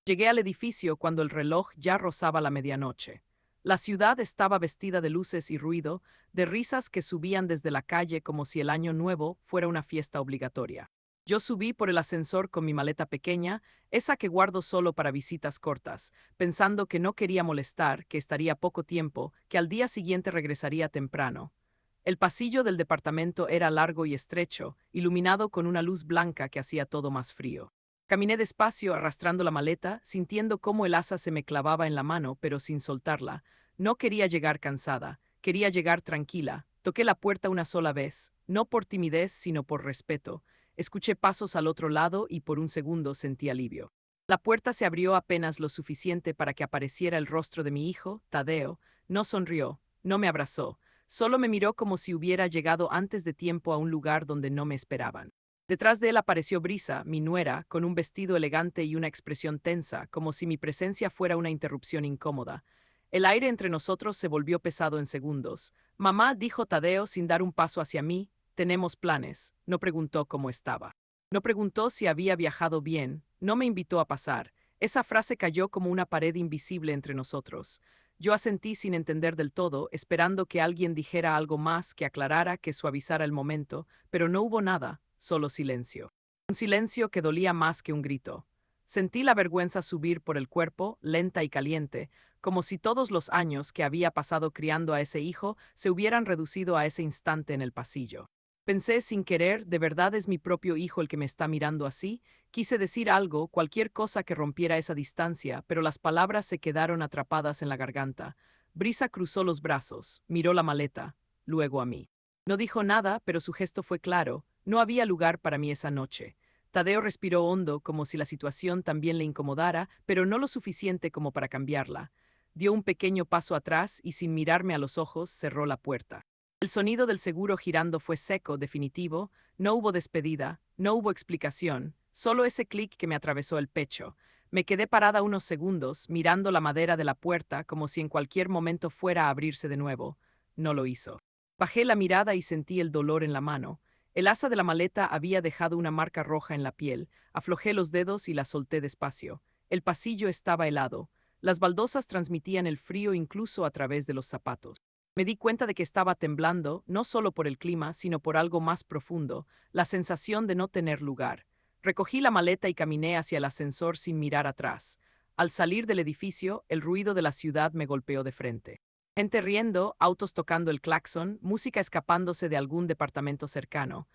Llegué al edificio cuando el reloj ya rozaba la medianoche. La ciudad estaba vestida de luces y ruido, de risas que subían desde la calle como si el año nuevo fuera una fiesta obligatoria. Yo subí por el ascensor con mi maleta pequeña, esa que guardo solo para visitas cortas, pensando que no quería molestar, que estaría poco tiempo, que al día siguiente regresaría temprano. El pasillo del departamento era largo y estrecho, iluminado con una luz blanca que hacía todo más frío. Caminé despacio arrastrando la maleta, sintiendo cómo el asa se me clavaba en la mano, pero sin soltarla. No quería llegar cansada, quería llegar tranquila. Toqué la puerta una sola vez, no por timidez, sino por respeto. Escuché pasos al otro lado y por un segundo sentí alivio. La puerta se abrió apenas lo suficiente para que apareciera el rostro de mi hijo, Tadeo. No sonrió, no me abrazó, solo me miró como si hubiera llegado antes de tiempo a un lugar donde no me esperaban. Detrás de él apareció Brisa, mi nuera, con un vestido elegante y una expresión tensa, como si mi presencia fuera una interrupción incómoda. El aire entre nosotros se volvió pesado en segundos. Mamá, dijo Tadeo sin dar un paso hacia mí, tenemos planes. No preguntó cómo estaba. No preguntó si había viajado bien. No me invitó a pasar. Esa frase cayó como una pared invisible entre nosotros. Yo asentí sin entender del todo, esperando que alguien dijera algo más, que aclarara, que suavizara el momento, pero no hubo nada, solo silencio. Un silencio que dolía más que un grito. Sentí la vergüenza subir por el cuerpo, lenta y caliente, como si todos los años que había pasado criando a ese hijo se hubieran reducido a ese instante en el pasillo. Pensé sin querer, ¿de verdad es mi propio hijo el que me está mirando así? Quise decir algo, cualquier cosa que rompiera esa distancia, pero las palabras se quedaron atrapadas en la garganta. Brisa cruzó los brazos, miró la maleta, luego a mí. No dijo nada, pero su gesto fue claro, no había lugar para mí esa noche. Tadeo respiró hondo, como si la situación también le incomodara, pero no lo suficiente como para cambiarla. Dio un pequeño paso atrás y sin mirarme a los ojos cerró la puerta. El sonido del seguro girando fue seco, definitivo, no hubo despedida, no hubo explicación, solo ese clic que me atravesó el pecho. Me quedé parada unos segundos, mirando la madera de la puerta como si en cualquier momento fuera a abrirse de nuevo. No lo hizo. Bajé la mirada y sentí el dolor en la mano. El asa de la maleta había dejado una marca roja en la piel. Aflojé los dedos y la solté despacio. El pasillo estaba helado. Las baldosas transmitían el frío incluso a través de los zapatos. Me di cuenta de que estaba temblando, no solo por el clima, sino por algo más profundo, la sensación de no tener lugar. Recogí la maleta y caminé hacia el ascensor sin mirar atrás. Al salir del edificio, el ruido de la ciudad me golpeó de frente. Gente riendo, autos tocando el claxon, música escapándose de algún departamento cercano.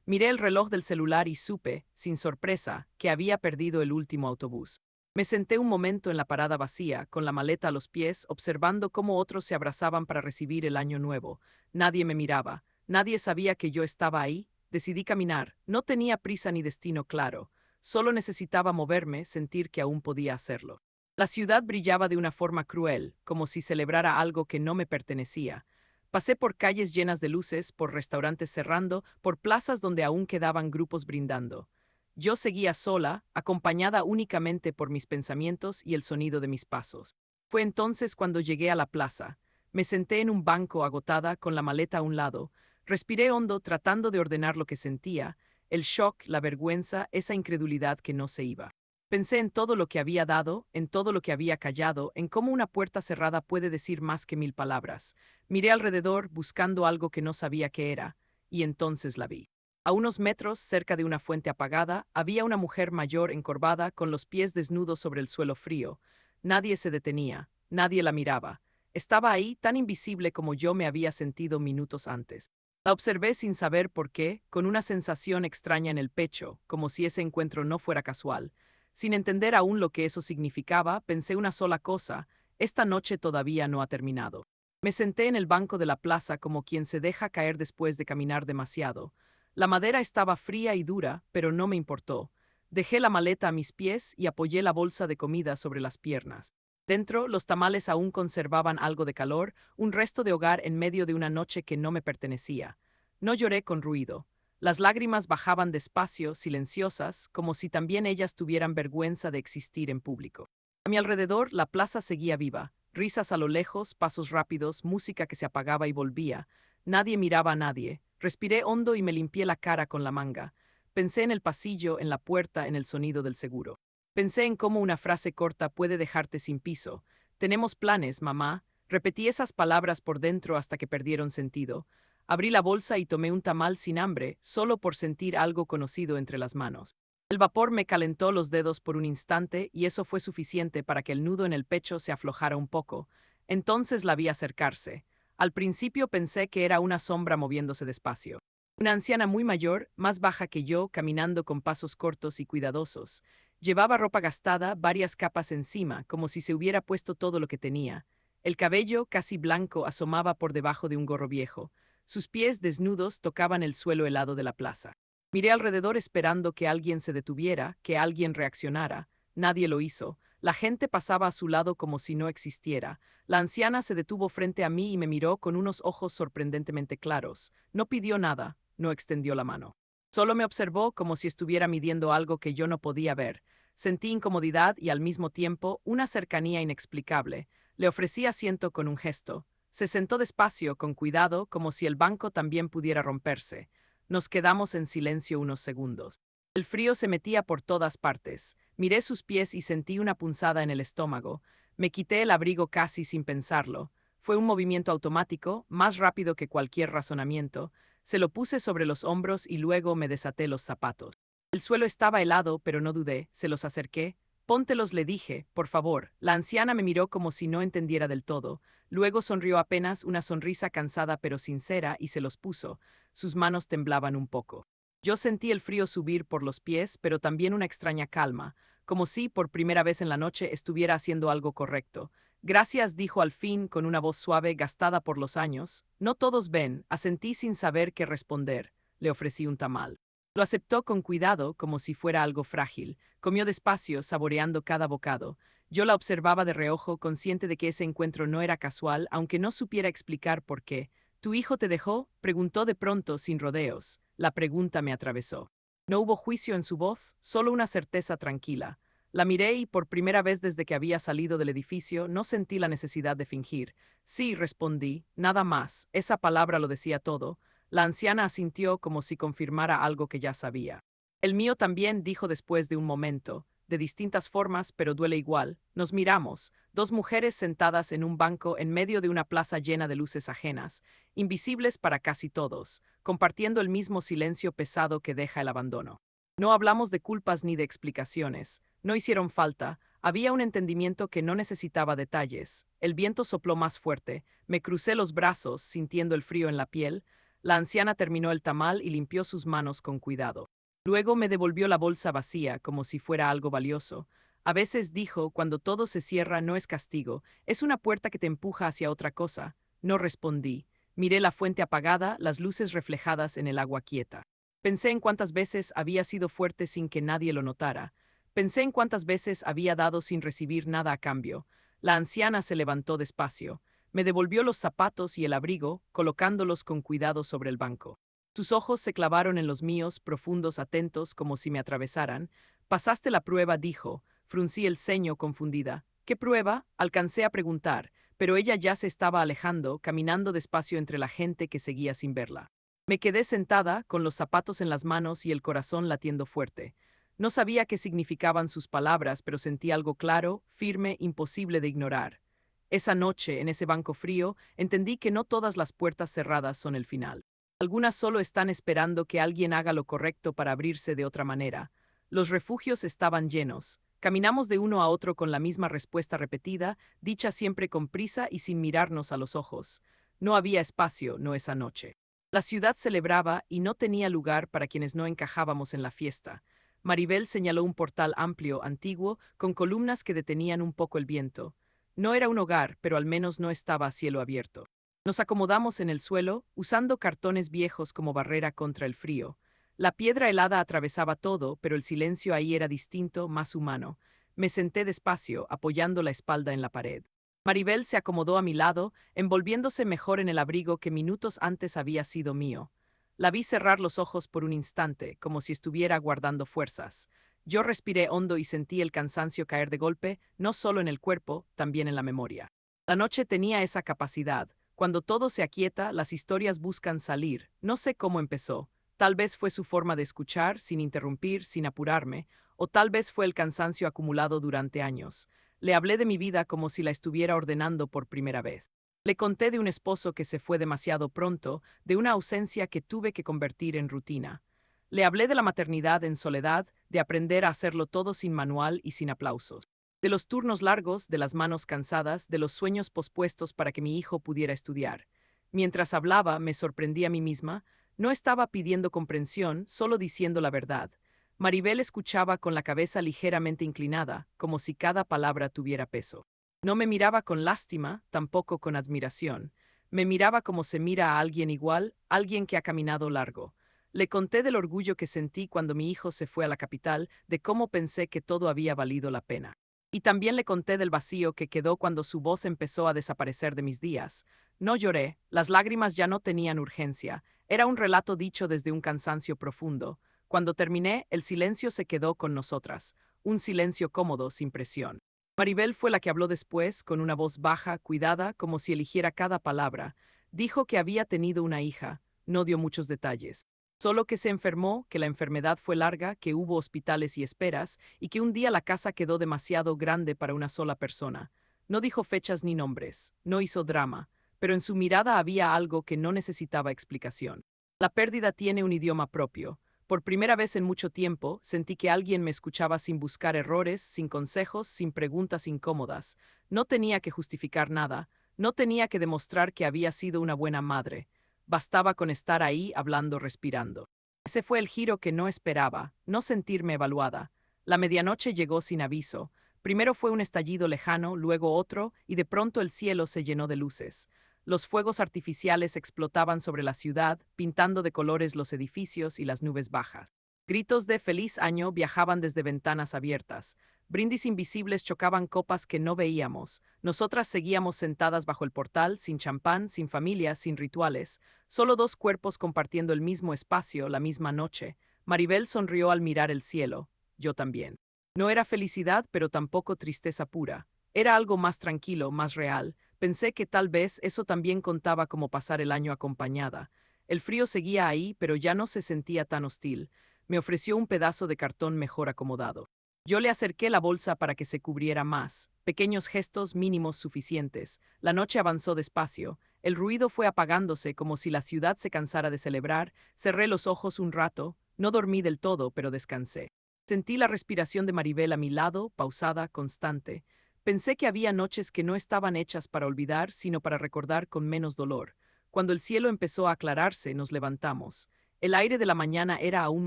Miré el reloj del celular y supe, sin sorpresa, que había perdido el último autobús. Me senté un momento en la parada vacía, con la maleta a los pies, observando cómo otros se abrazaban para recibir el año nuevo. Nadie me miraba, nadie sabía que yo estaba ahí. Decidí caminar, no tenía prisa ni destino claro, solo necesitaba moverme, sentir que aún podía hacerlo. La ciudad brillaba de una forma cruel, como si celebrara algo que no me pertenecía. Pasé por calles llenas de luces, por restaurantes cerrando, por plazas donde aún quedaban grupos brindando. Yo seguía sola, acompañada únicamente por mis pensamientos y el sonido de mis pasos. Fue entonces cuando llegué a la plaza. Me senté en un banco agotada, con la maleta a un lado. Respiré hondo tratando de ordenar lo que sentía, el shock, la vergüenza, esa incredulidad que no se iba. Pensé en todo lo que había dado, en todo lo que había callado, en cómo una puerta cerrada puede decir más que 1000 palabras. Miré alrededor buscando algo que no sabía qué era, y entonces la vi. A unos metros, cerca de una fuente apagada, había una mujer mayor encorvada con los pies desnudos sobre el suelo frío. Nadie se detenía, nadie la miraba. Estaba ahí tan invisible como yo me había sentido minutos antes. La observé sin saber por qué, con una sensación extraña en el pecho, como si ese encuentro no fuera casual. Sin entender aún lo que eso significaba, pensé una sola cosa: esta noche todavía no ha terminado. Me senté en el banco de la plaza como quien se deja caer después de caminar demasiado. La madera estaba fría y dura, pero no me importó. Dejé la maleta a mis pies y apoyé la bolsa de comida sobre las piernas. Dentro, los tamales aún conservaban algo de calor, un resto de hogar en medio de una noche que no me pertenecía. No lloré con ruido. Las lágrimas bajaban despacio, silenciosas, como si también ellas tuvieran vergüenza de existir en público. A mi alrededor, la plaza seguía viva. Risas a lo lejos, pasos rápidos, música que se apagaba y volvía. Nadie miraba a nadie. Respiré hondo y me limpié la cara con la manga. Pensé en el pasillo, en la puerta, en el sonido del seguro. Pensé en cómo una frase corta puede dejarte sin piso. Tenemos planes, mamá. Repetí esas palabras por dentro hasta que perdieron sentido. Abrí la bolsa y tomé un tamal sin hambre, solo por sentir algo conocido entre las manos. El vapor me calentó los dedos por un instante y eso fue suficiente para que el nudo en el pecho se aflojara un poco. Entonces la vi acercarse. Al principio pensé que era una sombra moviéndose despacio. Una anciana muy mayor, más baja que yo, caminando con pasos cortos y cuidadosos. Llevaba ropa gastada, varias capas encima, como si se hubiera puesto todo lo que tenía. El cabello, casi blanco, asomaba por debajo de un gorro viejo. Sus pies desnudos tocaban el suelo helado de la plaza. Miré alrededor esperando que alguien se detuviera, que alguien reaccionara. Nadie lo hizo. La gente pasaba a su lado como si no existiera. La anciana se detuvo frente a mí y me miró con unos ojos sorprendentemente claros. No pidió nada, no extendió la mano. Solo me observó como si estuviera midiendo algo que yo no podía ver. Sentí incomodidad y al mismo tiempo una cercanía inexplicable. Le ofrecí asiento con un gesto. Se sentó despacio, con cuidado, como si el banco también pudiera romperse. Nos quedamos en silencio unos segundos. El frío se metía por todas partes. Miré sus pies y sentí una punzada en el estómago. Me quité el abrigo casi sin pensarlo. Fue un movimiento automático, más rápido que cualquier razonamiento. Se lo puse sobre los hombros y luego me desaté los zapatos. El suelo estaba helado, pero no dudé, se los acerqué. Póntelos, le dije, por favor. La anciana me miró como si no entendiera del todo. Luego sonrió apenas, una sonrisa cansada pero sincera, y se los puso. Sus manos temblaban un poco. Yo sentí el frío subir por los pies, pero también una extraña calma, como si, por primera vez en la noche, estuviera haciendo algo correcto. Gracias, dijo al fin, con una voz suave, gastada por los años. No todos ven, asentí sin saber qué responder. Le ofrecí un tamal. Lo aceptó con cuidado, como si fuera algo frágil. Comió despacio, saboreando cada bocado. Yo la observaba de reojo, consciente de que ese encuentro no era casual, aunque no supiera explicar por qué. ¿Tu hijo te dejó?, preguntó de pronto, sin rodeos. La pregunta me atravesó. No hubo juicio en su voz, solo una certeza tranquila. La miré y, por primera vez desde que había salido del edificio, no sentí la necesidad de fingir. Sí, respondí, nada más. Esa palabra lo decía todo. La anciana asintió como si confirmara algo que ya sabía. El mío también, dijo después de un momento. De distintas formas, pero duele igual. Nos miramos, dos mujeres sentadas en un banco en medio de una plaza llena de luces ajenas, invisibles para casi todos, compartiendo el mismo silencio pesado que deja el abandono. No hablamos de culpas ni de explicaciones. No hicieron falta. Había un entendimiento que no necesitaba detalles. El viento sopló más fuerte. Me crucé los brazos, sintiendo el frío en la piel. La anciana terminó el tamal y limpió sus manos con cuidado. Luego me devolvió la bolsa vacía, como si fuera algo valioso. A veces, dijo, cuando todo se cierra no es castigo, es una puerta que te empuja hacia otra cosa. No respondí. Miré la fuente apagada, las luces reflejadas en el agua quieta. Pensé en cuántas veces había sido fuerte sin que nadie lo notara. Pensé en cuántas veces había dado sin recibir nada a cambio. La anciana se levantó despacio. Me devolvió los zapatos y el abrigo, colocándolos con cuidado sobre el banco. Sus ojos se clavaron en los míos, profundos, atentos, como si me atravesaran. Pasaste la prueba, dijo. Fruncí el ceño, confundida. ¿Qué prueba?, alcancé a preguntar, pero ella ya se estaba alejando, caminando despacio entre la gente que seguía sin verla. Me quedé sentada, con los zapatos en las manos y el corazón latiendo fuerte. No sabía qué significaban sus palabras, pero sentí algo claro, firme, imposible de ignorar. Esa noche, en ese banco frío, entendí que no todas las puertas cerradas son el final. Algunas solo están esperando que alguien haga lo correcto para abrirse de otra manera. Los refugios estaban llenos. Caminamos de uno a otro con la misma respuesta repetida, dicha siempre con prisa y sin mirarnos a los ojos. No había espacio, no esa noche. La ciudad celebraba y no tenía lugar para quienes no encajábamos en la fiesta. Maribel señaló un portal amplio, antiguo, con columnas que detenían un poco el viento. No era un hogar, pero al menos no estaba a cielo abierto. Nos acomodamos en el suelo, usando cartones viejos como barrera contra el frío. La piedra helada atravesaba todo, pero el silencio ahí era distinto, más humano. Me senté despacio, apoyando la espalda en la pared. Maribel se acomodó a mi lado, envolviéndose mejor en el abrigo que minutos antes había sido mío. La vi cerrar los ojos por un instante, como si estuviera guardando fuerzas. Yo respiré hondo y sentí el cansancio caer de golpe, no solo en el cuerpo, también en la memoria. La noche tenía esa capacidad. Cuando todo se aquieta, las historias buscan salir. No sé cómo empezó. Tal vez fue su forma de escuchar, sin interrumpir, sin apurarme, o tal vez fue el cansancio acumulado durante años. Le hablé de mi vida como si la estuviera ordenando por primera vez. Le conté de un esposo que se fue demasiado pronto, de una ausencia que tuve que convertir en rutina. Le hablé de la maternidad en soledad, de aprender a hacerlo todo sin manual y sin aplausos. De los turnos largos, de las manos cansadas, de los sueños pospuestos para que mi hijo pudiera estudiar. Mientras hablaba, me sorprendí a mí misma. No estaba pidiendo comprensión, solo diciendo la verdad. Maribel escuchaba con la cabeza ligeramente inclinada, como si cada palabra tuviera peso. No me miraba con lástima, tampoco con admiración. Me miraba como se mira a alguien igual, alguien que ha caminado largo. Le conté del orgullo que sentí cuando mi hijo se fue a la capital, de cómo pensé que todo había valido la pena. Y también le conté del vacío que quedó cuando su voz empezó a desaparecer de mis días. No lloré, las lágrimas ya no tenían urgencia, era un relato dicho desde un cansancio profundo. Cuando terminé, el silencio se quedó con nosotras, un silencio cómodo, sin presión. Maribel fue la que habló después, con una voz baja, cuidada, como si eligiera cada palabra. Dijo que había tenido una hija, no dio muchos detalles. Solo que se enfermó, que la enfermedad fue larga, que hubo hospitales y esperas, y que un día la casa quedó demasiado grande para una sola persona. No dijo fechas ni nombres, no hizo drama, pero en su mirada había algo que no necesitaba explicación. La pérdida tiene un idioma propio. Por primera vez en mucho tiempo, sentí que alguien me escuchaba sin buscar errores, sin consejos, sin preguntas incómodas. No tenía que justificar nada, no tenía que demostrar que había sido una buena madre. Bastaba con estar ahí hablando, respirando. Ese fue el giro que no esperaba, no sentirme evaluada. La medianoche llegó sin aviso. Primero fue un estallido lejano, luego otro, y de pronto el cielo se llenó de luces. Los fuegos artificiales explotaban sobre la ciudad, pintando de colores los edificios y las nubes bajas. Gritos de feliz año viajaban desde ventanas abiertas. Brindis invisibles chocaban copas que no veíamos. Nosotras seguíamos sentadas bajo el portal, sin champán, sin familia, sin rituales. Solo dos cuerpos compartiendo el mismo espacio, la misma noche. Maribel sonrió al mirar el cielo. Yo también. No era felicidad, pero tampoco tristeza pura. Era algo más tranquilo, más real. Pensé que tal vez eso también contaba como pasar el año acompañada. El frío seguía ahí, pero ya no se sentía tan hostil. Me ofreció un pedazo de cartón mejor acomodado. Yo le acerqué la bolsa para que se cubriera más, pequeños gestos mínimos suficientes. La noche avanzó despacio, el ruido fue apagándose como si la ciudad se cansara de celebrar. Cerré los ojos un rato, no dormí del todo, pero descansé. Sentí la respiración de Maribel a mi lado, pausada, constante. Pensé que había noches que no estaban hechas para olvidar, sino para recordar con menos dolor. Cuando el cielo empezó a aclararse, nos levantamos. El aire de la mañana era aún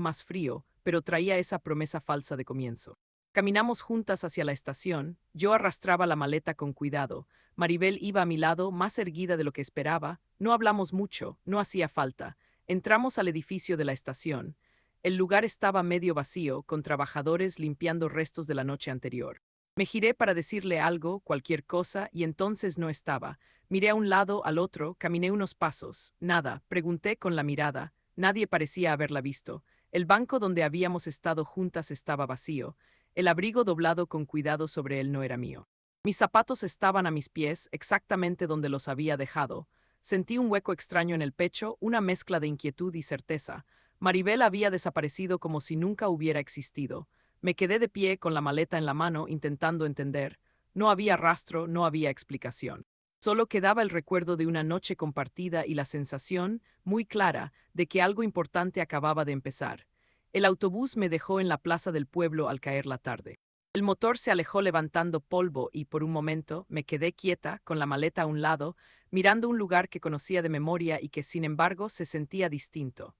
más frío, pero traía esa promesa falsa de comienzo. Caminamos juntas hacia la estación, yo arrastraba la maleta con cuidado. Maribel iba a mi lado, más erguida de lo que esperaba. No hablamos mucho, no hacía falta. Entramos al edificio de la estación. El lugar estaba medio vacío, con trabajadores limpiando restos de la noche anterior. Me giré para decirle algo, cualquier cosa, y entonces no estaba. Miré a un lado, al otro, caminé unos pasos. Nada, pregunté con la mirada. Nadie parecía haberla visto. El banco donde habíamos estado juntas estaba vacío. El abrigo doblado con cuidado sobre él no era mío. Mis zapatos estaban a mis pies, exactamente donde los había dejado. Sentí un hueco extraño en el pecho, una mezcla de inquietud y certeza. Maribel había desaparecido como si nunca hubiera existido. Me quedé de pie con la maleta en la mano intentando entender. No había rastro, no había explicación. Solo quedaba el recuerdo de una noche compartida y la sensación, muy clara, de que algo importante acababa de empezar. El autobús me dejó en la plaza del pueblo al caer la tarde. El motor se alejó levantando polvo y por un momento me quedé quieta, con la maleta a un lado, mirando un lugar que conocía de memoria y que sin embargo se sentía distinto.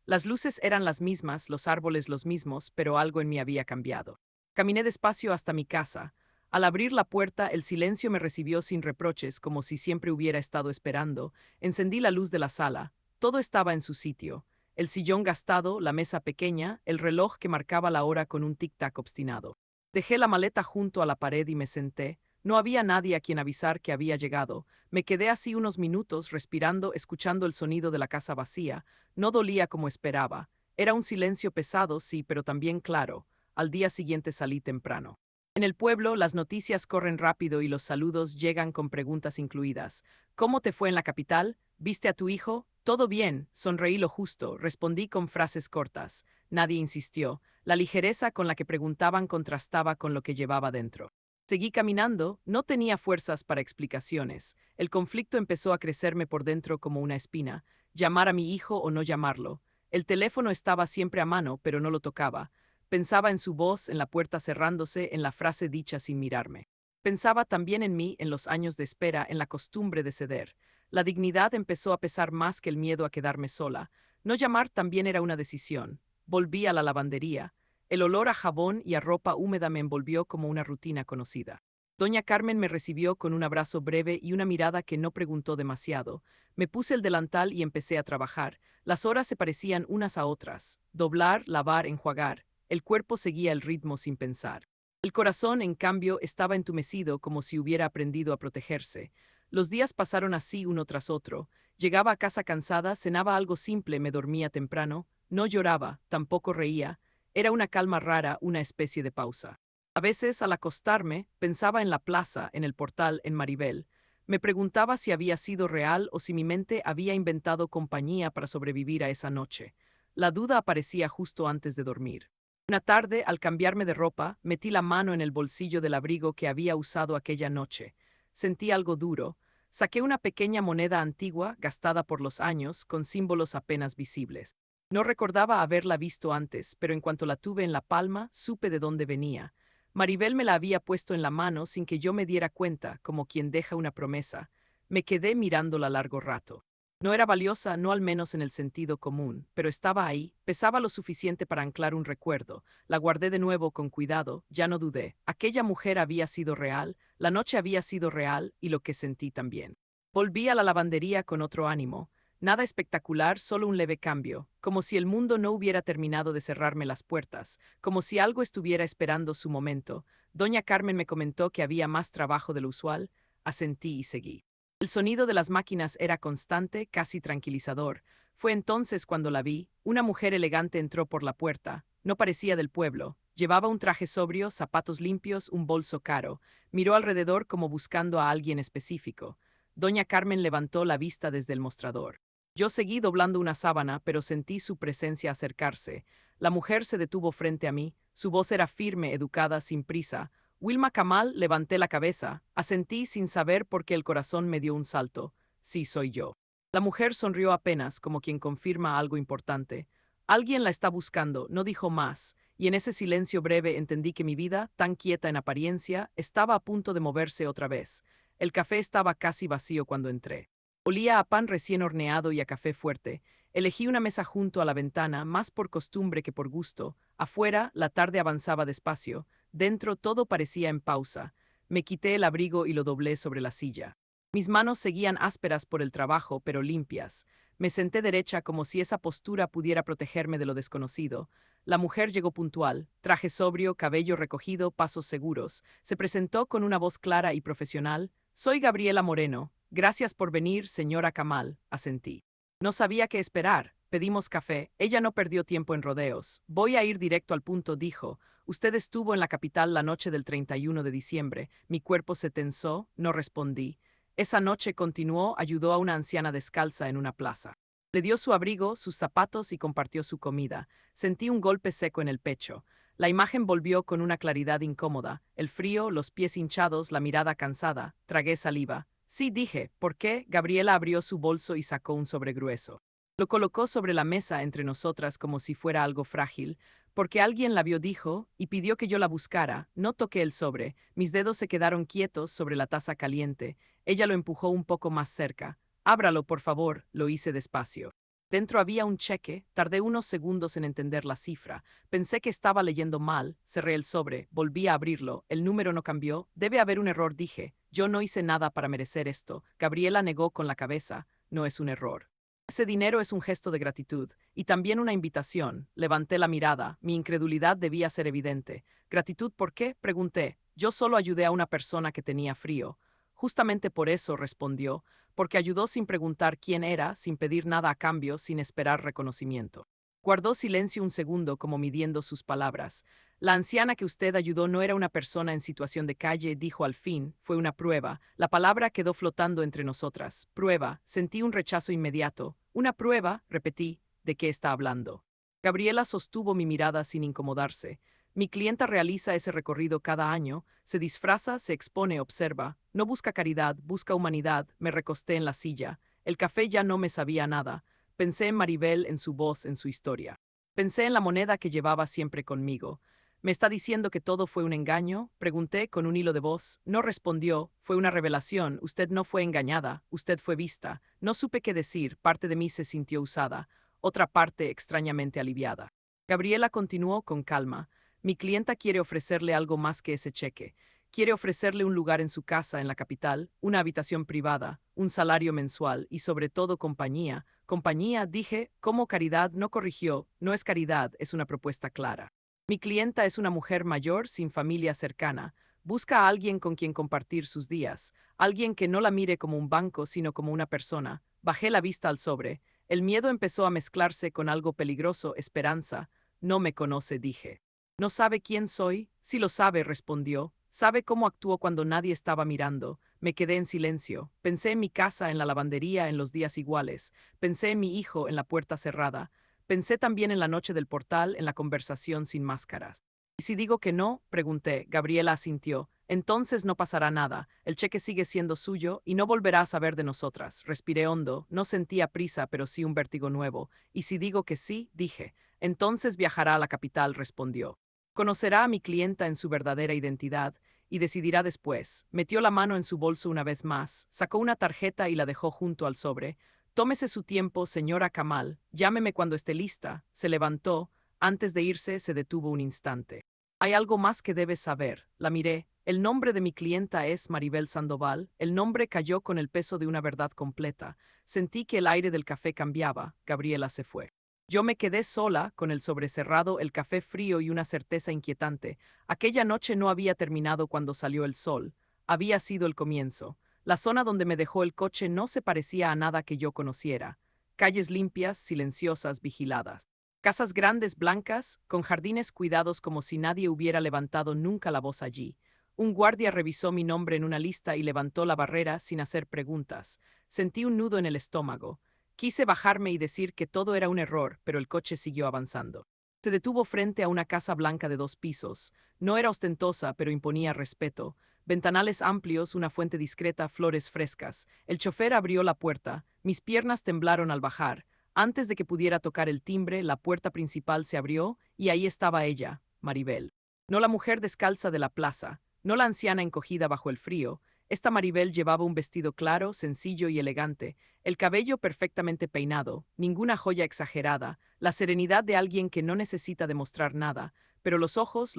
Las luces eran las mismas, los árboles los mismos, pero algo en mí había cambiado. Caminé despacio hasta mi casa. Al abrir la puerta, el silencio me recibió sin reproches, como si siempre hubiera estado esperando. Encendí la luz de la sala. Todo estaba en su sitio. El sillón gastado, la mesa pequeña, el reloj que marcaba la hora con un tic-tac obstinado. Dejé la maleta junto a la pared y me senté. No había nadie a quien avisar que había llegado. Me quedé así unos minutos, respirando, escuchando el sonido de la casa vacía. No dolía como esperaba. Era un silencio pesado, sí, pero también claro. Al día siguiente salí temprano. En el pueblo, las noticias corren rápido y los saludos llegan con preguntas incluidas. ¿Cómo te fue en la capital? ¿Viste a tu hijo? Todo bien, sonreí lo justo, respondí con frases cortas. Nadie insistió. La ligereza con la que preguntaban contrastaba con lo que llevaba dentro. Seguí caminando, no tenía fuerzas para explicaciones. El conflicto empezó a crecerme por dentro como una espina. Llamar a mi hijo o no llamarlo. El teléfono estaba siempre a mano, pero no lo tocaba. Pensaba en su voz, en la puerta cerrándose, en la frase dicha sin mirarme. Pensaba también en mí, en los años de espera, en la costumbre de ceder. La dignidad empezó a pesar más que el miedo a quedarme sola. No llamar también era una decisión. Volví a la lavandería. El olor a jabón y a ropa húmeda me envolvió como una rutina conocida. Doña Carmen me recibió con un abrazo breve y una mirada que no preguntó demasiado. Me puse el delantal y empecé a trabajar. Las horas se parecían unas a otras. Doblar, lavar, enjuagar. El cuerpo seguía el ritmo sin pensar. El corazón, en cambio, estaba entumecido como si hubiera aprendido a protegerse. Los días pasaron así uno tras otro. Llegaba a casa cansada, cenaba algo simple, me dormía temprano. No lloraba, tampoco reía. Era una calma rara, una especie de pausa. A veces, al acostarme, pensaba en la plaza, en el portal, en Maribel. Me preguntaba si había sido real o si mi mente había inventado compañía para sobrevivir a esa noche. La duda aparecía justo antes de dormir. Una tarde, al cambiarme de ropa, metí la mano en el bolsillo del abrigo que había usado aquella noche. Sentí algo duro. Saqué una pequeña moneda antigua, gastada por los años, con símbolos apenas visibles. No recordaba haberla visto antes, pero en cuanto la tuve en la palma, supe de dónde venía. Maribel me la había puesto en la mano sin que yo me diera cuenta, como quien deja una promesa. Me quedé mirándola largo rato. No era valiosa, no al menos en el sentido común, pero estaba ahí, pesaba lo suficiente para anclar un recuerdo. La guardé de nuevo con cuidado, ya no dudé. Aquella mujer había sido real, la noche había sido real y lo que sentí también. Volví a la lavandería con otro ánimo. Nada espectacular, solo un leve cambio, como si el mundo no hubiera terminado de cerrarme las puertas, como si algo estuviera esperando su momento. Doña Carmen me comentó que había más trabajo de lo usual, asentí y seguí. El sonido de las máquinas era constante, casi tranquilizador. Fue entonces cuando la vi. Una mujer elegante entró por la puerta. No parecía del pueblo. Llevaba un traje sobrio, zapatos limpios, un bolso caro. Miró alrededor como buscando a alguien específico. Doña Carmen levantó la vista desde el mostrador. Yo seguí doblando una sábana, pero sentí su presencia acercarse. La mujer se detuvo frente a mí. Su voz era firme, educada, sin prisa. Wilma Kamal, levanté la cabeza, asentí sin saber por qué el corazón me dio un salto. Sí, soy yo. La mujer sonrió apenas, como quien confirma algo importante. Alguien la está buscando, no dijo más, y en ese silencio breve entendí que mi vida, tan quieta en apariencia, estaba a punto de moverse otra vez. El café estaba casi vacío cuando entré. Olía a pan recién horneado y a café fuerte. Elegí una mesa junto a la ventana, más por costumbre que por gusto. Afuera, la tarde avanzaba despacio. Dentro todo parecía en pausa. Me quité el abrigo y lo doblé sobre la silla. Mis manos seguían ásperas por el trabajo, pero limpias. Me senté derecha como si esa postura pudiera protegerme de lo desconocido. La mujer llegó puntual, traje sobrio, cabello recogido, pasos seguros. Se presentó con una voz clara y profesional. Soy Gabriela Moreno. Gracias por venir, señora Kamal, asentí. No sabía qué esperar. Pedimos café. Ella no perdió tiempo en rodeos. Voy a ir directo al punto, dijo. Usted estuvo en la capital la noche del 31 de diciembre. Mi cuerpo se tensó, no respondí. Esa noche continuó, ayudó a una anciana descalza en una plaza. Le dio su abrigo, sus zapatos y compartió su comida. Sentí un golpe seco en el pecho. La imagen volvió con una claridad incómoda. El frío, los pies hinchados, la mirada cansada. Tragué saliva. Sí, dije. ¿Por qué? Gabriela abrió su bolso y sacó un sobre grueso. Lo colocó sobre la mesa entre nosotras como si fuera algo frágil. Porque alguien la vio, dijo, y pidió que yo la buscara. No toqué el sobre. Mis dedos se quedaron quietos sobre la taza caliente. Ella lo empujó un poco más cerca. Ábralo, por favor, lo hice despacio. Dentro había un cheque, tardé unos segundos en entender la cifra. Pensé que estaba leyendo mal, cerré el sobre, volví a abrirlo, el número no cambió, debe haber un error, dije. Yo no hice nada para merecer esto. Gabriela negó con la cabeza, no es un error. Ese dinero es un gesto de gratitud, y también una invitación. Levanté la mirada, mi incredulidad debía ser evidente. ¿Gratitud por qué? Pregunté. Yo solo ayudé a una persona que tenía frío. Justamente por eso, respondió, porque ayudó sin preguntar quién era, sin pedir nada a cambio, sin esperar reconocimiento. Guardó silencio un segundo como midiendo sus palabras. La anciana que usted ayudó no era una persona en situación de calle, dijo al fin, fue una prueba. La palabra quedó flotando entre nosotras. Prueba, sentí un rechazo inmediato. Una prueba, repetí, ¿de qué está hablando? Gabriela sostuvo mi mirada sin incomodarse. Mi clienta realiza ese recorrido cada año, se disfraza, se expone, observa, no busca caridad, busca humanidad. Me recosté en la silla. El café ya no me sabía nada. Pensé en Maribel, en su voz, en su historia. Pensé en la moneda que llevaba siempre conmigo. ¿Me está diciendo que todo fue un engaño? Pregunté con un hilo de voz. No respondió. Fue una revelación. Usted no fue engañada. Usted fue vista. No supe qué decir. Parte de mí se sintió usada. Otra parte extrañamente aliviada. Gabriela continuó con calma. Mi clienta quiere ofrecerle algo más que ese cheque. Quiere ofrecerle un lugar en su casa en la capital, una habitación privada, un salario mensual y sobre todo compañía. Compañía, dije, como caridad, no corrigió, no es caridad, es una propuesta clara. Mi clienta es una mujer mayor sin familia cercana. Busca a alguien con quien compartir sus días, alguien que no la mire como un banco, sino como una persona. Bajé la vista al sobre. El miedo empezó a mezclarse con algo peligroso, esperanza. No me conoce, dije. ¿No sabe quién soy? Sí lo sabe, respondió. Sabe cómo actúo cuando nadie estaba mirando. Me quedé en silencio. Pensé en mi casa, en la lavandería, en los días iguales. Pensé en mi hijo, en la puerta cerrada. Pensé también en la noche del portal, en la conversación sin máscaras. ¿Y si digo que no? Pregunté. Gabriela asintió. Entonces no pasará nada. El cheque sigue siendo suyo y no volverá a saber de nosotras. Respiré hondo. No sentía prisa, pero sí un vértigo nuevo. ¿Y si digo que sí? Dije. Entonces viajará a la capital, respondió. Conocerá a mi clienta en su verdadera identidad y decidirá después. Metió la mano en su bolso una vez más, sacó una tarjeta y la dejó junto al sobre. Tómese su tiempo, señora Kamal. Llámeme cuando esté lista. Se levantó. Antes de irse, se detuvo un instante. Hay algo más que debes saber. La miré. El nombre de mi clienta es Maribel Sandoval. El nombre cayó con el peso de una verdad completa. Sentí que el aire del café cambiaba. Gabriela se fue. Yo me quedé sola, con el sobrecerrado, el café frío y una certeza inquietante. Aquella noche no había terminado cuando salió el sol. Había sido el comienzo. La zona donde me dejó el coche no se parecía a nada que yo conociera. Calles limpias, silenciosas, vigiladas. Casas grandes, blancas, con jardines cuidados como si nadie hubiera levantado nunca la voz allí. Un guardia revisó mi nombre en una lista y levantó la barrera sin hacer preguntas. Sentí un nudo en el estómago. Quise bajarme y decir que todo era un error, pero el coche siguió avanzando. Se detuvo frente a una casa blanca de 2 pisos. No era ostentosa, pero imponía respeto. Ventanales amplios, una fuente discreta, flores frescas. El chofer abrió la puerta. Mis piernas temblaron al bajar. Antes de que pudiera tocar el timbre, la puerta principal se abrió y ahí estaba ella, Maribel. No la mujer descalza de la plaza, no la anciana encogida bajo el frío. Esta Maribel llevaba un vestido claro, sencillo y elegante, el cabello perfectamente peinado, ninguna joya exagerada, la serenidad de alguien que no necesita demostrar nada, pero los ojos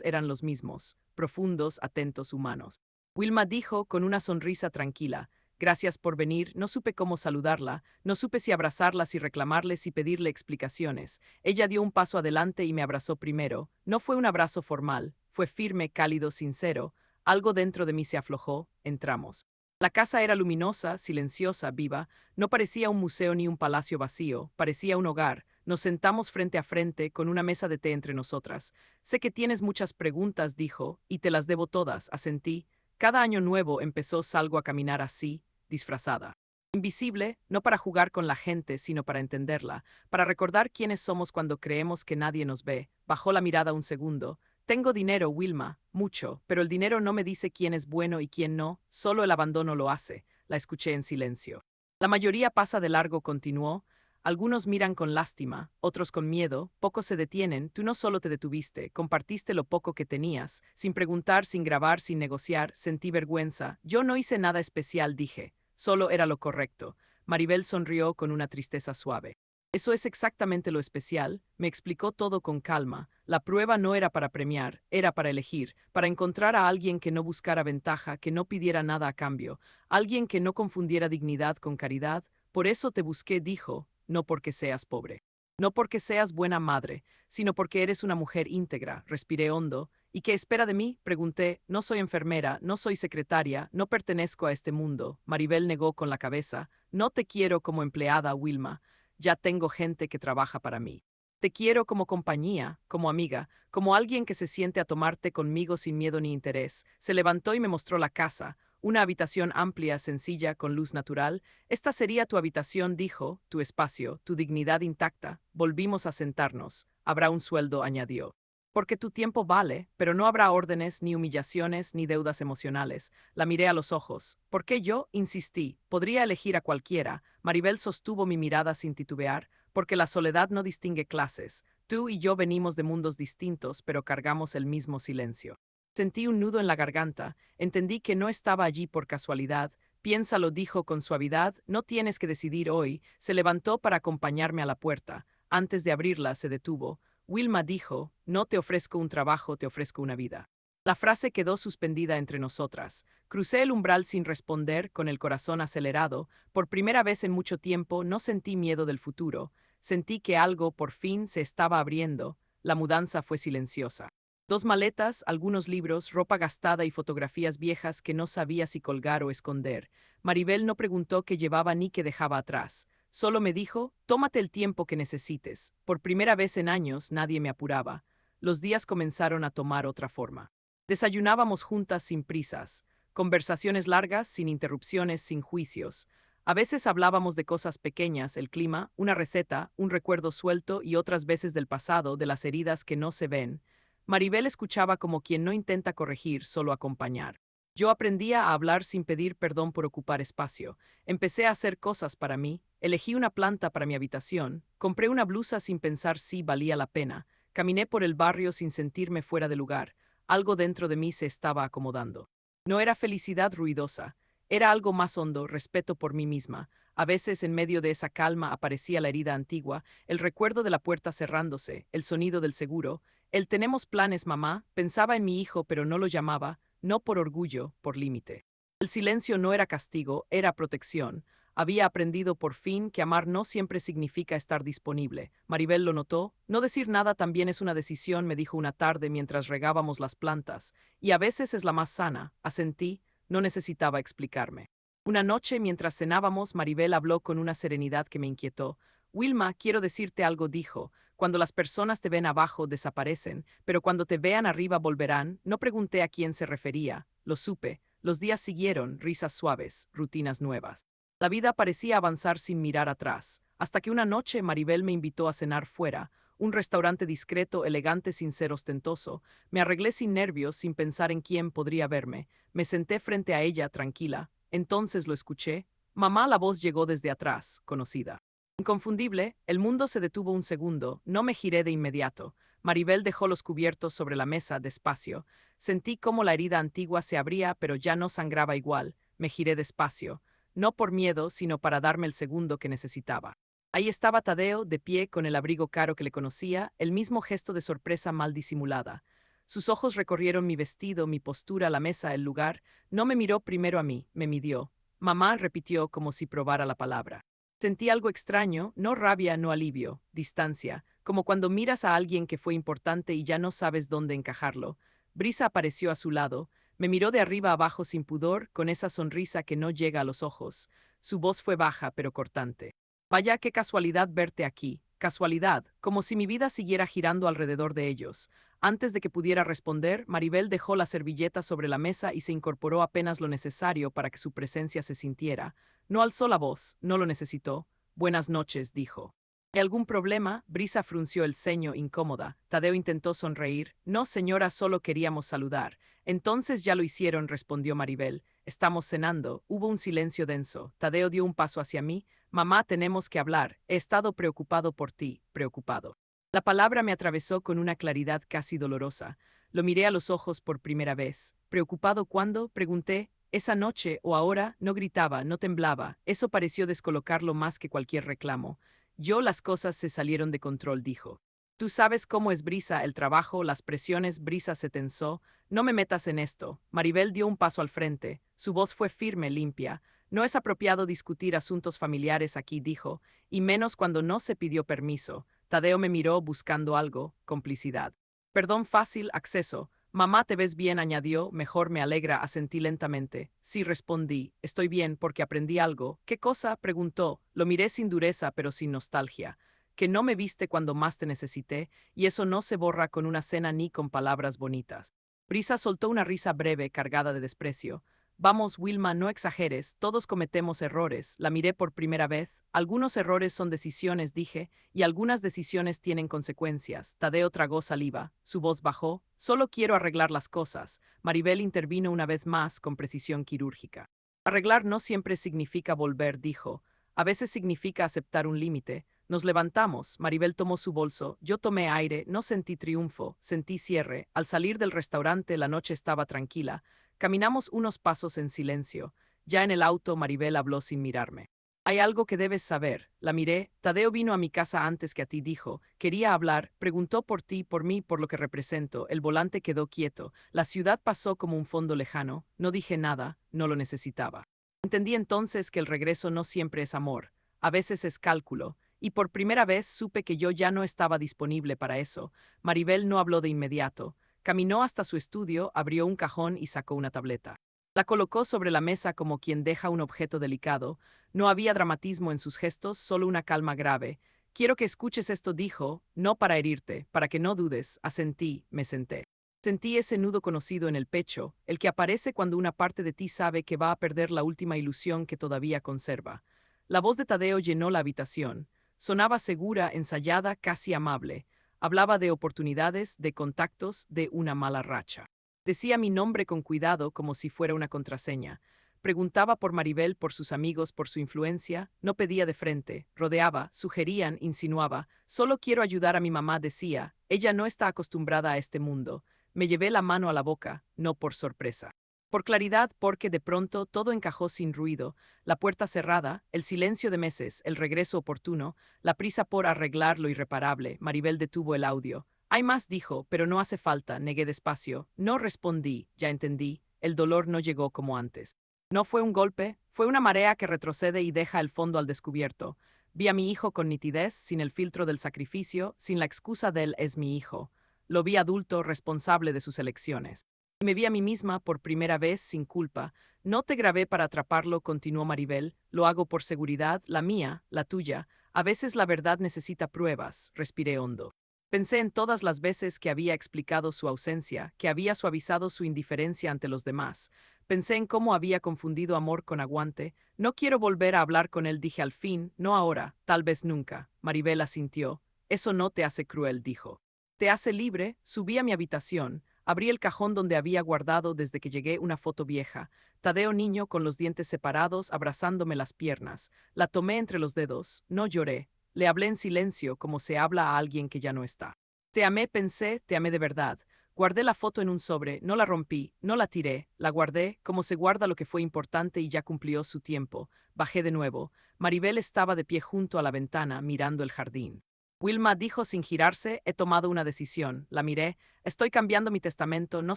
eran los mismos, profundos, atentos, humanos. Wilma dijo con una sonrisa tranquila: gracias por venir. No supe cómo saludarla, no supe si abrazarla, si reclamarle, si pedirle explicaciones. Ella dio un paso adelante y me abrazó primero. No fue un abrazo formal, fue firme, cálido, sincero. Algo dentro de mí se aflojó, entramos. La casa era luminosa, silenciosa, viva. No parecía un museo ni un palacio vacío, parecía un hogar. Nos sentamos frente a frente, con una mesa de té entre nosotras. Sé que tienes muchas preguntas, dijo, y te las debo todas, asentí. Cada año nuevo salgo a caminar así, disfrazada. Invisible, no para jugar con la gente, sino para entenderla, para recordar quiénes somos cuando creemos que nadie nos ve. Bajó la mirada un segundo. Tengo dinero, Wilma, mucho, pero el dinero no me dice quién es bueno y quién no, solo el abandono lo hace. La escuché en silencio. La mayoría pasa de largo, continuó. Algunos miran con lástima, otros con miedo, pocos se detienen. Tú no solo te detuviste, compartiste lo poco que tenías, sin preguntar, sin grabar, sin negociar. Sentí vergüenza. Yo no hice nada especial, dije. Solo era lo correcto. Maribel sonrió con una tristeza suave. Eso es exactamente lo especial, me explicó todo con calma. La prueba no era para premiar, era para elegir, para encontrar a alguien que no buscara ventaja, que no pidiera nada a cambio, alguien que no confundiera dignidad con caridad. Por eso te busqué, dijo, no porque seas pobre, no porque seas buena madre, sino porque eres una mujer íntegra. Respiré hondo. ¿Y qué espera de mí? Pregunté. No soy enfermera, no soy secretaria, no pertenezco a este mundo. Maribel negó con la cabeza. No te quiero como empleada, Wilma. Ya tengo gente que trabaja para mí. Te quiero como compañía, como amiga, como alguien que se siente a tomarte conmigo sin miedo ni interés. Se levantó y me mostró la casa, Una habitación amplia, sencilla, con luz natural. Esta sería tu habitación, dijo, tu espacio, tu dignidad intacta. Volvimos a sentarnos. Habrá un sueldo, añadió. Porque tu tiempo vale, pero no habrá órdenes, ni humillaciones, ni deudas emocionales. La miré a los ojos. ¿Por qué yo? Insistí. Podría elegir a cualquiera. Maribel sostuvo mi mirada sin titubear, porque la soledad no distingue clases. Tú y yo venimos de mundos distintos, pero cargamos el mismo silencio. Sentí un nudo en la garganta. Entendí que no estaba allí por casualidad. Piénsalo, dijo con suavidad. No tienes que decidir hoy. Se levantó para acompañarme a la puerta. Antes de abrirla, se detuvo. Wilma dijo, no te ofrezco un trabajo, te ofrezco una vida. La frase quedó suspendida entre nosotras. Crucé el umbral sin responder, con el corazón acelerado. Por primera vez en mucho tiempo no sentí miedo del futuro. Sentí que algo, por fin, se estaba abriendo. La mudanza fue silenciosa. 2 maletas, algunos libros, ropa gastada y fotografías viejas que no sabía si colgar o esconder. Maribel no preguntó qué llevaba ni qué dejaba atrás. Solo me dijo, tómate el tiempo que necesites. Por primera vez en años nadie me apuraba. Los días comenzaron a tomar otra forma. Desayunábamos juntas sin prisas. Conversaciones largas, sin interrupciones, sin juicios. A veces hablábamos de cosas pequeñas, el clima, una receta, un recuerdo suelto y otras veces del pasado, de las heridas que no se ven. Maribel escuchaba como quien no intenta corregir, solo acompañar. Yo aprendía a hablar sin pedir perdón por ocupar espacio. Empecé a hacer cosas para mí, elegí una planta para mi habitación, compré una blusa sin pensar si valía la pena, caminé por el barrio sin sentirme fuera de lugar. Algo dentro de mí se estaba acomodando. No era felicidad ruidosa, era algo más hondo, respeto por mí misma. A veces en medio de esa calma aparecía la herida antigua, el recuerdo de la puerta cerrándose, el sonido del seguro. El tenemos planes, mamá. Pensaba en mi hijo, pero no lo llamaba, no por orgullo, por límite. El silencio no era castigo, era protección. Había aprendido por fin que amar no siempre significa estar disponible. Maribel lo notó. No decir nada también es una decisión, me dijo una tarde mientras regábamos las plantas. Y a veces es la más sana. Asentí, no necesitaba explicarme. Una noche, mientras cenábamos, Maribel habló con una serenidad que me inquietó. Wilma, quiero decirte algo, dijo. Cuando las personas te ven abajo, desaparecen, pero cuando te vean arriba volverán. No pregunté a quién se refería, lo supe. Los días siguieron, risas suaves, rutinas nuevas. La vida parecía avanzar sin mirar atrás, hasta que una noche Maribel me invitó a cenar fuera, un restaurante discreto, elegante sin ser ostentoso. Me arreglé sin nervios, sin pensar en quién podría verme. Me senté frente a ella, tranquila. Entonces lo escuché. Mamá, la voz llegó desde atrás, conocida. Inconfundible, el mundo se detuvo un segundo, no me giré de inmediato. Maribel dejó los cubiertos sobre la mesa, despacio. Sentí cómo la herida antigua se abría, pero ya no sangraba igual. Me giré despacio, no por miedo, sino para darme el segundo que necesitaba. Ahí estaba Tadeo, de pie, con el abrigo caro que le conocía, el mismo gesto de sorpresa mal disimulada. Sus ojos recorrieron mi vestido, mi postura, la mesa, el lugar. No me miró primero a mí, me midió. Mamá, repitió como si probara la palabra. Sentí algo extraño, no rabia, no alivio, distancia, como cuando miras a alguien que fue importante y ya no sabes dónde encajarlo. Brisa apareció a su lado, me miró de arriba abajo sin pudor, con esa sonrisa que no llega a los ojos. Su voz fue baja pero cortante. Vaya, qué casualidad verte aquí. Casualidad, como si mi vida siguiera girando alrededor de ellos. Antes de que pudiera responder, Maribel dejó la servilleta sobre la mesa y se incorporó apenas lo necesario para que su presencia se sintiera. No alzó la voz, no lo necesitó. Buenas noches, dijo. ¿Hay algún problema? Brisa frunció el ceño, incómoda. Tadeo intentó sonreír. No, señora, solo queríamos saludar. Entonces ya lo hicieron, respondió Maribel. Estamos cenando. Hubo un silencio denso. Tadeo dio un paso hacia mí. Mamá, tenemos que hablar. He estado preocupado por ti, preocupado. La palabra me atravesó con una claridad casi dolorosa. Lo miré a los ojos por primera vez. ¿Preocupado cuándo? Pregunté. Esa noche o ahora no gritaba, no temblaba. Eso pareció descolocarlo más que cualquier reclamo. Las cosas se salieron de control, dijo. Tú sabes cómo es Brisa, el trabajo, las presiones. Brisa se tensó. No me metas en esto. Maribel dio un paso al frente. Su voz fue firme, limpia. No es apropiado discutir asuntos familiares aquí, dijo, y menos cuando no se pidió permiso. Tadeo me miró buscando algo, complicidad. Perdón fácil, acceso. Mamá, te ves bien, añadió. Mejor, me alegra, asentí lentamente. Sí, respondí. Estoy bien porque aprendí algo. ¿Qué cosa? Preguntó. Lo miré sin dureza pero sin nostalgia. Que no me viste cuando más te necesité, y eso no se borra con una cena ni con palabras bonitas. Brisa soltó una risa breve, cargada de desprecio. Vamos, Wilma, no exageres, todos cometemos errores. La miré por primera vez. Algunos errores son decisiones, dije, y algunas decisiones tienen consecuencias. Tadeo tragó saliva. Su voz bajó. Solo quiero arreglar las cosas. Maribel intervino una vez más con precisión quirúrgica. Arreglar no siempre significa volver, dijo. A veces significa aceptar un límite. Nos levantamos. Maribel tomó su bolso. Yo tomé aire. No sentí triunfo. Sentí cierre. Al salir del restaurante la noche estaba tranquila. Caminamos unos pasos en silencio. Ya en el auto Maribel habló sin mirarme. Hay algo que debes saber. La miré. Tadeo vino a mi casa antes que a ti, dijo. Quería hablar. Preguntó por ti, por mí, por lo que represento. El volante quedó quieto. La ciudad pasó como un fondo lejano. No dije nada. No lo necesitaba. Entendí entonces que el regreso no siempre es amor. A veces es cálculo. Y por primera vez supe que yo ya no estaba disponible para eso. Maribel no habló de inmediato. Caminó hasta su estudio, abrió un cajón y sacó una tableta. La colocó sobre la mesa como quien deja un objeto delicado. No había dramatismo en sus gestos, solo una calma grave. Quiero que escuches esto, dijo, no para herirte, para que no dudes. Asentí, me senté. Sentí ese nudo conocido en el pecho, el que aparece cuando una parte de ti sabe que va a perder la última ilusión que todavía conserva. La voz de Tadeo llenó la habitación. Sonaba segura, ensayada, casi amable. Hablaba de oportunidades, de contactos, de una mala racha. Decía mi nombre con cuidado como si fuera una contraseña. Preguntaba por Maribel, por sus amigos, por su influencia. No pedía de frente, rodeaba, sugerían, insinuaba. Solo quiero ayudar a mi mamá, decía. Ella no está acostumbrada a este mundo. Me llevé la mano a la boca, no por sorpresa. Por claridad, porque de pronto todo encajó sin ruido, la puerta cerrada, el silencio de meses, el regreso oportuno, la prisa por arreglar lo irreparable. Maribel detuvo el audio. Hay más, dijo, pero no hace falta, negué despacio. No respondí, ya entendí, el dolor no llegó como antes. No fue un golpe, fue una marea que retrocede y deja el fondo al descubierto. Vi a mi hijo con nitidez, sin el filtro del sacrificio, sin la excusa del es mi hijo. Lo vi adulto, responsable de sus elecciones. Y me vi a mí misma por primera vez sin culpa. No te grabé para atraparlo, continuó Maribel. Lo hago por seguridad, la mía, la tuya. A veces la verdad necesita pruebas. Respiré hondo. Pensé en todas las veces que había explicado su ausencia, que había suavizado su indiferencia ante los demás. Pensé en cómo había confundido amor con aguante. No quiero volver a hablar con él, dije al fin, no ahora, tal vez nunca. Maribel asintió. Eso no te hace cruel, dijo. Te hace libre. Subí a mi habitación. Abrí el cajón donde había guardado desde que llegué una foto vieja. Tadeo niño con los dientes separados abrazándome las piernas. La tomé entre los dedos. No lloré. Le hablé en silencio como se habla a alguien que ya no está. Te amé, pensé, te amé de verdad. Guardé la foto en un sobre, no la rompí, no la tiré, la guardé como se guarda lo que fue importante y ya cumplió su tiempo. Bajé de nuevo. Maribel estaba de pie junto a la ventana, mirando el jardín. Wilma dijo sin girarse, he tomado una decisión. La miré. Estoy cambiando mi testamento. No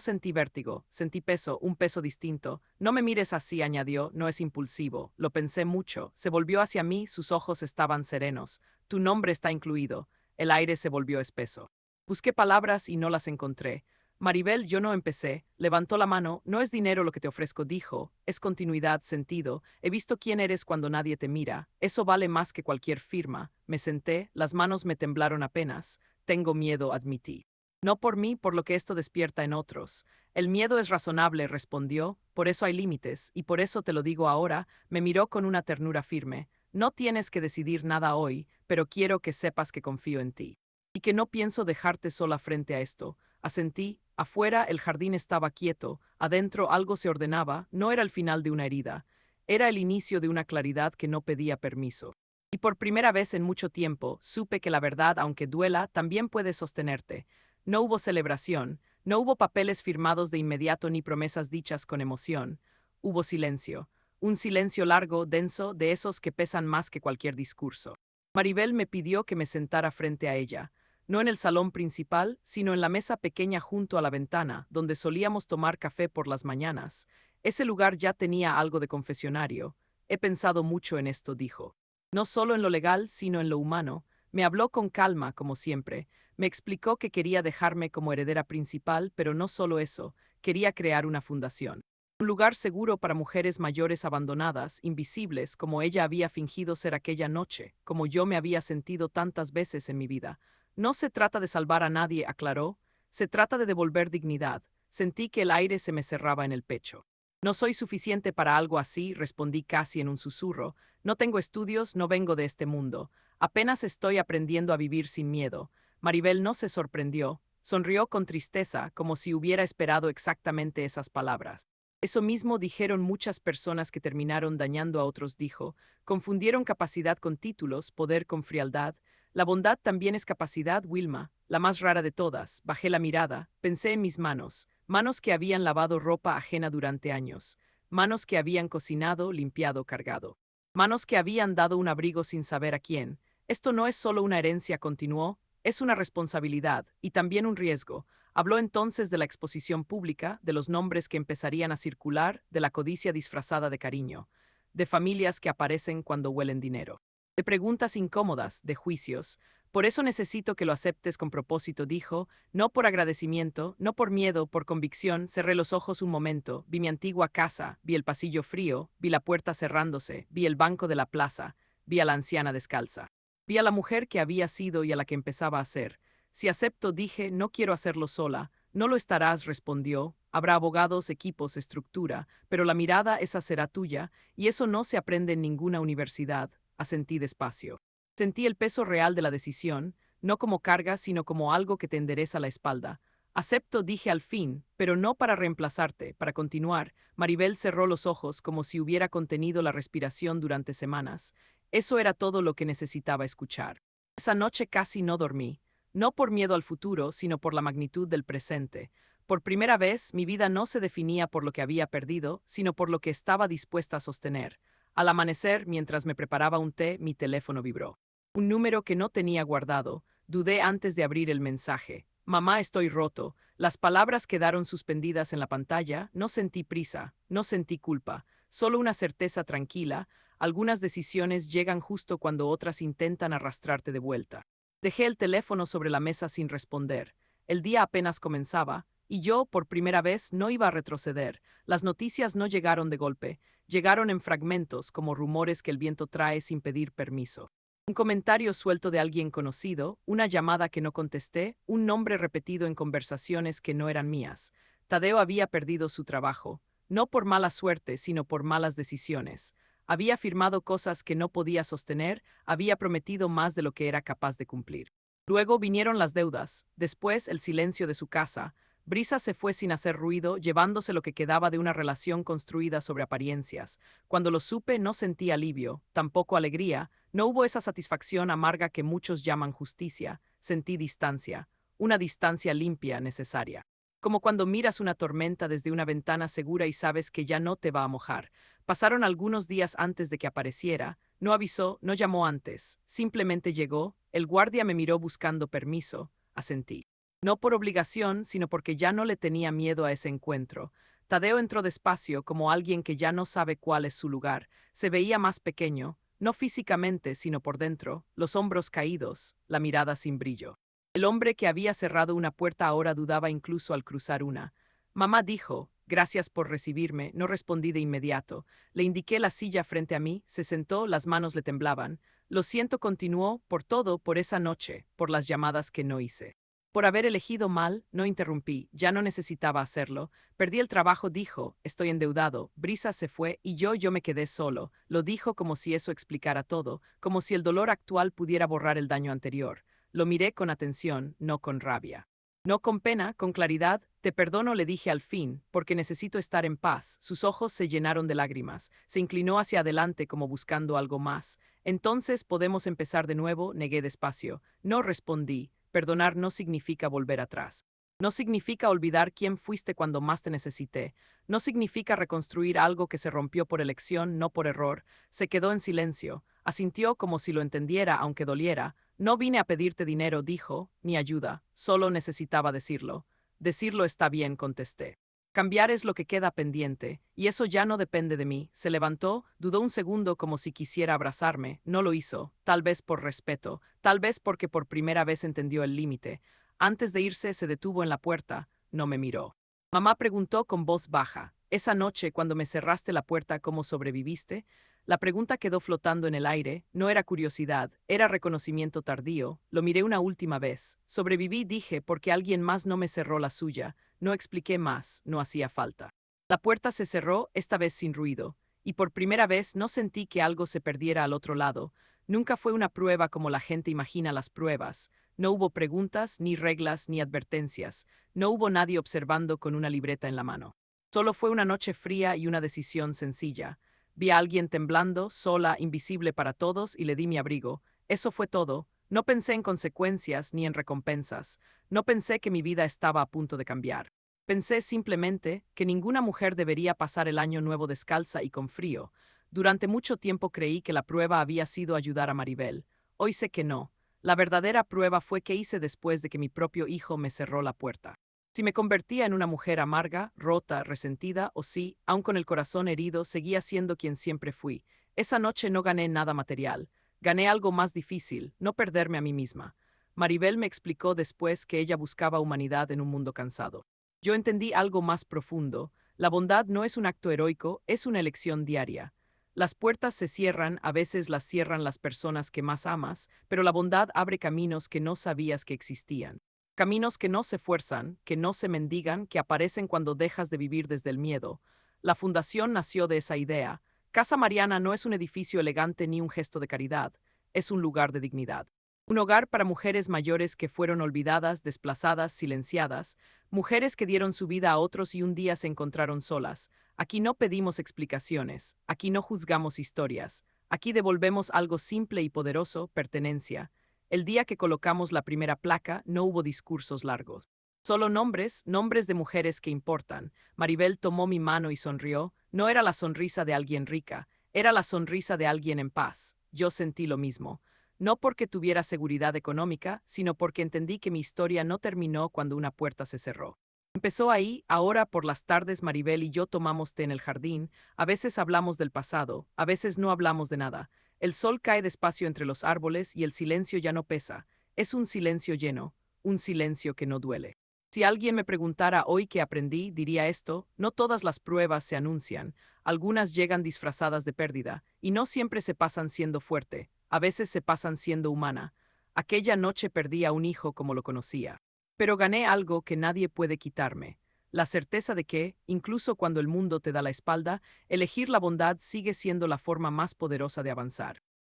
sentí vértigo, sentí peso, un peso distinto. No me mires así, añadió, no es impulsivo. Lo pensé mucho. Se volvió hacia mí, sus ojos estaban serenos. Tu nombre está incluido. El aire se volvió espeso. Busqué palabras y no las encontré. Maribel, yo no empecé. Levantó la mano. No es dinero lo que te ofrezco, dijo. Es continuidad, sentido. He visto quién eres cuando nadie te mira. Eso vale más que cualquier firma. Me senté, las manos me temblaron apenas. Tengo miedo, admití. No por mí, por lo que esto despierta en otros. El miedo es razonable, respondió. Por eso hay límites, y por eso te lo digo ahora. Me miró con una ternura firme. No tienes que decidir nada hoy, pero quiero que sepas que confío en ti. Y que no pienso dejarte sola frente a esto. Asentí. Afuera el jardín estaba quieto, adentro algo se ordenaba, no era el final de una herida, era el inicio de una claridad que no pedía permiso. Y por primera vez en mucho tiempo, supe que la verdad, aunque duela, también puede sostenerte. No hubo celebración, no hubo papeles firmados de inmediato ni promesas dichas con emoción. Hubo silencio, un silencio largo, denso, de esos que pesan más que cualquier discurso. Maribel me pidió que me sentara frente a ella. No en el salón principal, sino en la mesa pequeña junto a la ventana, donde solíamos tomar café por las mañanas. Ese lugar ya tenía algo de confesionario. He pensado mucho en esto, dijo. No solo en lo legal, sino en lo humano. Me habló con calma, como siempre. Me explicó que quería dejarme como heredera principal, pero no solo eso, quería crear una fundación. Un lugar seguro para mujeres mayores abandonadas, invisibles, como ella había fingido ser aquella noche, como yo me había sentido tantas veces en mi vida. No se trata de salvar a nadie, aclaró, se trata de devolver dignidad. Sentí que el aire se me cerraba en el pecho. No soy suficiente para algo así, respondí casi en un susurro. No tengo estudios, no vengo de este mundo. Apenas estoy aprendiendo a vivir sin miedo. Maribel no se sorprendió. Sonrió con tristeza, como si hubiera esperado exactamente esas palabras. Eso mismo dijeron muchas personas que terminaron dañando a otros, dijo. Confundieron capacidad con títulos, poder con frialdad. La bondad también es capacidad, Wilma, la más rara de todas. Bajé la mirada, pensé en mis manos, manos que habían lavado ropa ajena durante años, manos que habían cocinado, limpiado, cargado, manos que habían dado un abrigo sin saber a quién. Esto no es solo una herencia, continuó, es una responsabilidad y también un riesgo. Habló entonces de la exposición pública, de los nombres que empezarían a circular, de la codicia disfrazada de cariño, de familias que aparecen cuando huelen dinero, de preguntas incómodas, de juicios. Por eso necesito que lo aceptes con propósito, dijo, no por agradecimiento, no por miedo, por convicción. Cerré los ojos un momento, vi mi antigua casa, vi el pasillo frío, vi la puerta cerrándose, vi el banco de la plaza, vi a la anciana descalza. Vi a la mujer que había sido y a la que empezaba a ser. Si acepto, dije, no quiero hacerlo sola. No lo estarás, respondió. Habrá abogados, equipos, estructura, pero la mirada esa será tuya, y eso no se aprende en ninguna universidad. Asentí despacio. Sentí el peso real de la decisión, no como carga, sino como algo que te endereza la espalda. Acepto, dije al fin, pero no para reemplazarte, para continuar. Maribel cerró los ojos como si hubiera contenido la respiración durante semanas. Eso era todo lo que necesitaba escuchar. Esa noche casi no dormí, no por miedo al futuro, sino por la magnitud del presente. Por primera vez, mi vida no se definía por lo que había perdido, sino por lo que estaba dispuesta a sostener. Al amanecer, mientras me preparaba un té, mi teléfono vibró. Un número que no tenía guardado. Dudé antes de abrir el mensaje. Mamá, estoy roto. Las palabras quedaron suspendidas en la pantalla. No sentí prisa, no sentí culpa, solo una certeza tranquila. Algunas decisiones llegan justo cuando otras intentan arrastrarte de vuelta. Dejé el teléfono sobre la mesa sin responder. El día apenas comenzaba, y yo, por primera vez, no iba a retroceder. Las noticias no llegaron de golpe, llegaron en fragmentos, como rumores que el viento trae sin pedir permiso. Un comentario suelto de alguien conocido, una llamada que no contesté, un nombre repetido en conversaciones que no eran mías. Tadeo había perdido su trabajo, no por mala suerte, sino por malas decisiones. Había firmado cosas que no podía sostener, había prometido más de lo que era capaz de cumplir. Luego vinieron las deudas, después el silencio de su casa. Brisa se fue sin hacer ruido, llevándose lo que quedaba de una relación construida sobre apariencias. Cuando lo supe, no sentí alivio, tampoco alegría, no hubo esa satisfacción amarga que muchos llaman justicia, sentí distancia, una distancia limpia, necesaria. Como cuando miras una tormenta desde una ventana segura y sabes que ya no te va a mojar. Pasaron algunos días antes de que apareciera, no avisó, no llamó antes, simplemente llegó, el guardia me miró buscando permiso, asentí. No por obligación, sino porque ya no le tenía miedo a ese encuentro. Tadeo entró despacio, como alguien que ya no sabe cuál es su lugar. Se veía más pequeño, no físicamente, sino por dentro, los hombros caídos, la mirada sin brillo. El hombre que había cerrado una puerta ahora dudaba incluso al cruzar una. Mamá dijo, gracias por recibirme, no respondí de inmediato. Le indiqué la silla frente a mí, se sentó, las manos le temblaban. Lo siento, continuó, por todo, por esa noche, por las llamadas que no hice. Por haber elegido mal, no interrumpí, ya no necesitaba hacerlo. Perdí el trabajo, dijo, estoy endeudado. Brisa se fue y yo me quedé solo. Lo dijo como si eso explicara todo, como si el dolor actual pudiera borrar el daño anterior. Lo miré con atención, no con rabia. No con pena, con claridad. Te perdono, le dije al fin, porque necesito estar en paz. Sus ojos se llenaron de lágrimas. Se inclinó hacia adelante como buscando algo más. Entonces podemos empezar de nuevo, negué despacio. No respondí. Perdonar no significa volver atrás. No significa olvidar quién fuiste cuando más te necesité. No significa reconstruir algo que se rompió por elección, no por error. Se quedó en silencio. Asintió como si lo entendiera, aunque doliera. No vine a pedirte dinero, dijo, ni ayuda. Solo necesitaba decirlo. Decirlo está bien, contesté. Cambiar es lo que queda pendiente, y eso ya no depende de mí. Se levantó, dudó un segundo como si quisiera abrazarme, no lo hizo, tal vez por respeto, tal vez porque por primera vez entendió el límite. Antes de irse se detuvo en la puerta, no me miró. Mamá preguntó con voz baja, esa noche cuando me cerraste la puerta, ¿cómo sobreviviste? La pregunta quedó flotando en el aire, no era curiosidad, era reconocimiento tardío. Lo miré una última vez. Sobreviví, dije, porque alguien más no me cerró la suya. No expliqué más, no hacía falta. La puerta se cerró, esta vez sin ruido, y por primera vez no sentí que algo se perdiera al otro lado. Nunca fue una prueba como la gente imagina las pruebas. No hubo preguntas, ni reglas, ni advertencias. No hubo nadie observando con una libreta en la mano. Solo fue una noche fría y una decisión sencilla. Vi a alguien temblando, sola, invisible para todos, y le di mi abrigo. Eso fue todo. No pensé en consecuencias ni en recompensas. No pensé que mi vida estaba a punto de cambiar. Pensé simplemente que ninguna mujer debería pasar el año nuevo descalza y con frío. Durante mucho tiempo creí que la prueba había sido ayudar a Maribel. Hoy sé que no. La verdadera prueba fue que hice después de que mi propio hijo me cerró la puerta. Si me convertía en una mujer amarga, rota, resentida, o si, aun con el corazón herido, seguía siendo quien siempre fui. Esa noche no gané nada material. Gané algo más difícil, no perderme a mí misma. Maribel me explicó después que ella buscaba humanidad en un mundo cansado. Yo entendí algo más profundo. La bondad no es un acto heroico, es una elección diaria. Las puertas se cierran, a veces las cierran las personas que más amas, pero la bondad abre caminos que no sabías que existían. Caminos que no se fuerzan, que no se mendigan, que aparecen cuando dejas de vivir desde el miedo. La fundación nació de esa idea. Casa Mariana no es un edificio elegante ni un gesto de caridad, es un lugar de dignidad. Un hogar para mujeres mayores que fueron olvidadas, desplazadas, silenciadas, mujeres que dieron su vida a otros y un día se encontraron solas. Aquí no pedimos explicaciones, aquí no juzgamos historias, aquí devolvemos algo simple y poderoso, pertenencia. El día que colocamos la primera placa no hubo discursos largos. Solo nombres, nombres de mujeres que importan. Maribel tomó mi mano y sonrió. No era la sonrisa de alguien rica, era la sonrisa de alguien en paz. Yo sentí lo mismo. No porque tuviera seguridad económica, sino porque entendí que mi historia no terminó cuando una puerta se cerró. Empezó ahí, ahora por las tardes Maribel y yo tomamos té en el jardín, a veces hablamos del pasado, a veces no hablamos de nada. El sol cae despacio entre los árboles y el silencio ya no pesa, es un silencio lleno, un silencio que no duele. Si alguien me preguntara hoy qué aprendí, diría esto: no todas las pruebas se anuncian, algunas llegan disfrazadas de pérdida, y no siempre se pasan siendo fuerte, a veces se pasan siendo humana. Aquella noche perdí a un hijo como lo conocía. Pero gané algo que nadie puede quitarme, la certeza de que, incluso cuando el mundo te da la espalda, elegir la bondad sigue siendo la forma más poderosa de avanzar.